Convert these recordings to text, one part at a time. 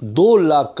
2,00,000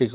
1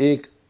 1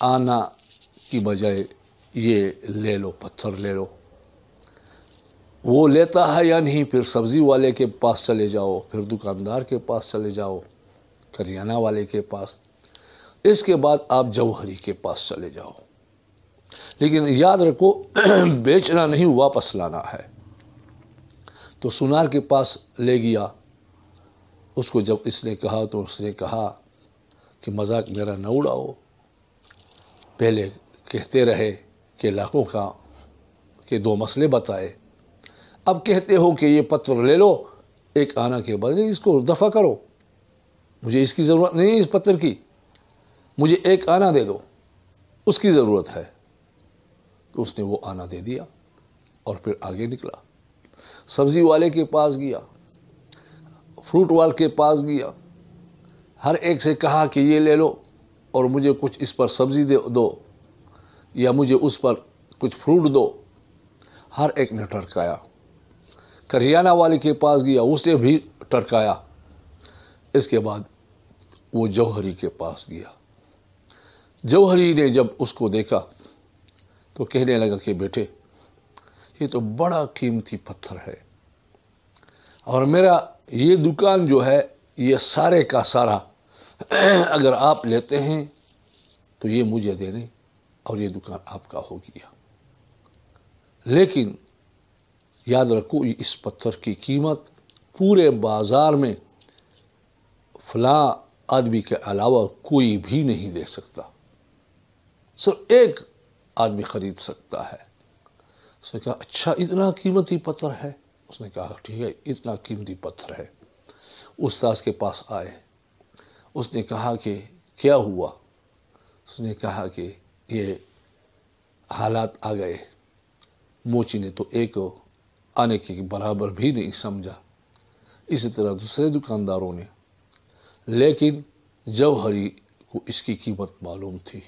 آنا کی بجائے یہ لے لو، پتھر لے لو۔ وہ لیتا ہے یا نہیں، پھر سبزی والے کے پاس چلے جاؤ، پھر دکاندار کے پاس چلے جاؤ، کریانہ والے کے پاس، اس کے بعد آپ جوہری کے پاس چلے جاؤ۔ لیکن یاد رکھو بیچنا نہیں، واپس لانا ہے۔ تو سونار کے پاس لے گیا، اس کو جب اس نے کہا تو اس نے کہا کہ مذاق میرا نہ اڑاؤ، پہلے کہتے رہے کہ لاکھوں کا کہ 2 مسئلے بتائے، اب کہتے ہو کہ یہ پتھر لے لو، 1 آنا کے بعد اس کو دفع کرو، مجھے اس کی ضرورت نہیں ہے، اس پتھر کی، مجھے 1 آنا دے دو، اس کی ضرورت ہے۔ تو اس نے وہ آنا دے دیا اور پھر آگے نکلا، سبزی والے کے پاس گیا، فروٹ والے کے پاس گیا، ہر ایک سے کہا کہ یہ لے لو اور مجھے کچھ اس پر سبزی دو یا مجھے اس پر کچھ فروٹ دو۔ ہر ایک نے ٹرکایا۔ کریانہ والے کے پاس گیا، اس نے بھی ٹرکایا۔ اس کے بعد وہ جوہری کے پاس گیا۔ جوہری نے جب اس کو دیکھا تو کہنے لگا کہ بیٹے یہ تو بڑا قیمتی پتھر ہے، اور میرا یہ دکان جو ہے یہ سارے کا سارا اگر آپ لیتے ہیں تو یہ مجھے دے دیں اور یہ دکان آپ کا ہو گیا۔ لیکن یاد رکھو اس پتھر کی قیمت پورے بازار میں فلاں آدمی کے علاوہ کوئی بھی نہیں دے سکتا، صرف ایک آدمی خرید سکتا ہے۔ اس نے کہا اچھا اتنا قیمتی پتھر ہے؟ اس نے کہا ٹھیک ہے اتنا قیمتی پتھر ہے۔ استاد کے پاس آئے، اس نے کہا کہ کیا ہوا؟ اس نے کہا کہ یہ حالات آ گئے، موچی نے تو 1 آنے کے برابر بھی نہیں سمجھا، اسی طرح دوسرے دکانداروں نے، لیکن جوہری کو اس کی قیمت معلوم تھی۔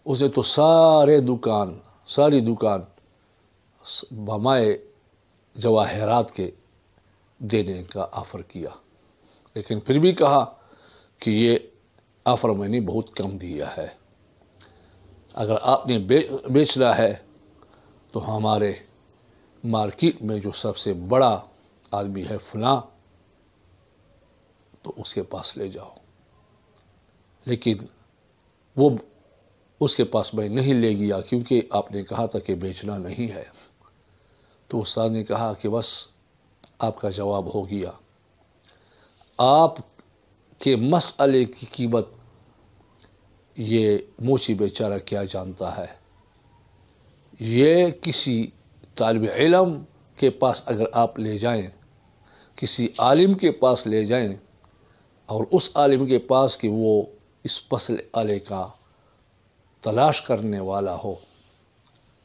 اس نے تو ساری دکان بمائے جواہرات کے دینے کا آفر کیا، لیکن پھر بھی کہا کہ یہ آفر میں نے بہت کم دیا ہے، اگر آپ نے بیچنا ہے تو ہمارے مارکیٹ میں جو سب سے بڑا آدمی ہے فلاں، تو اس کے پاس لے جاؤ۔ لیکن وہ اس کے پاس میں نہیں لے گیا کیونکہ آپ نے کہا تھا کہ بیچنا نہیں ہے۔ تو استاد نے کہا کہ بس آپ کا جواب ہو گیا، آپ کے مسئلے کی قیمت یہ موچی بیچارہ کیا جانتا ہے؟ یہ کسی طالب علم کے پاس اگر آپ لے جائیں، کسی عالم کے پاس لے جائیں، اور اس عالم کے پاس کہ وہ اس مسئلے کا تلاش کرنے والا ہو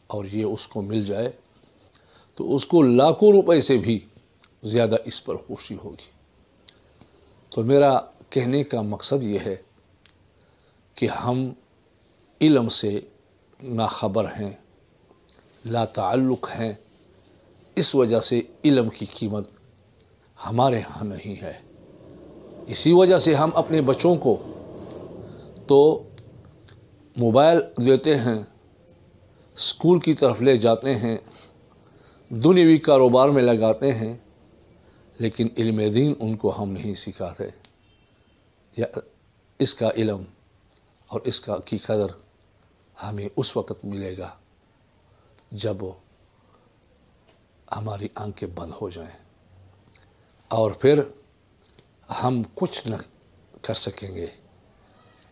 اور یہ اس کو مل جائے، تو اس کو لاکھوں روپے سے بھی زیادہ اس پر خوشی ہوگی۔ تو میرا کہنے کا مقصد یہ ہے کہ ہم علم سے ناخبر ہیں، لا تعلق ہیں، اس وجہ سے علم کی قیمت ہمارے ہاں نہیں ہے۔ اسی وجہ سے ہم اپنے بچوں کو تو موبائل دیتے ہیں، اسکول کی طرف لے جاتے ہیں، دنیوی کاروبار میں لگاتے ہیں، لیکن علم دین ان کو ہم نہیں سکھاتے۔ یا اس کا علم اور اس کی قدر ہمیں اس وقت ملے گا جب ہماری آنکھیں بند ہو جائیں، اور پھر ہم کچھ نہ کر سکیں گے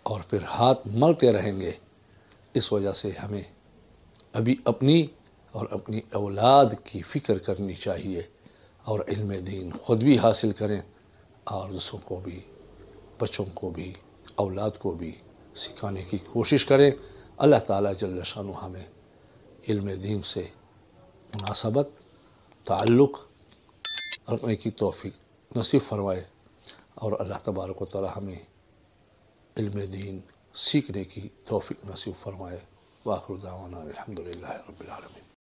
اور پھر ہاتھ ملتے رہیں گے۔ اس وجہ سے ہمیں ابھی اپنی اور اپنی اولاد کی فکر کرنی چاہیے، اور علم دین خود بھی حاصل کریں اور دوسروں کو بھی، بچوں کو بھی، اولاد کو بھی سکھانے کی کوشش کریں۔ اللہ تعالیٰ جل شانہ ہمیں علم دین سے مناسبت، تعلق رکھنے کی توفیق نصیب فرمائے، اور اللہ تبارک و تعالیٰ ہمیں علم دین سیکھنے کی توفیق نصیب فرمائے۔ وآخر دعوانا الحمدللہ رب العالمین۔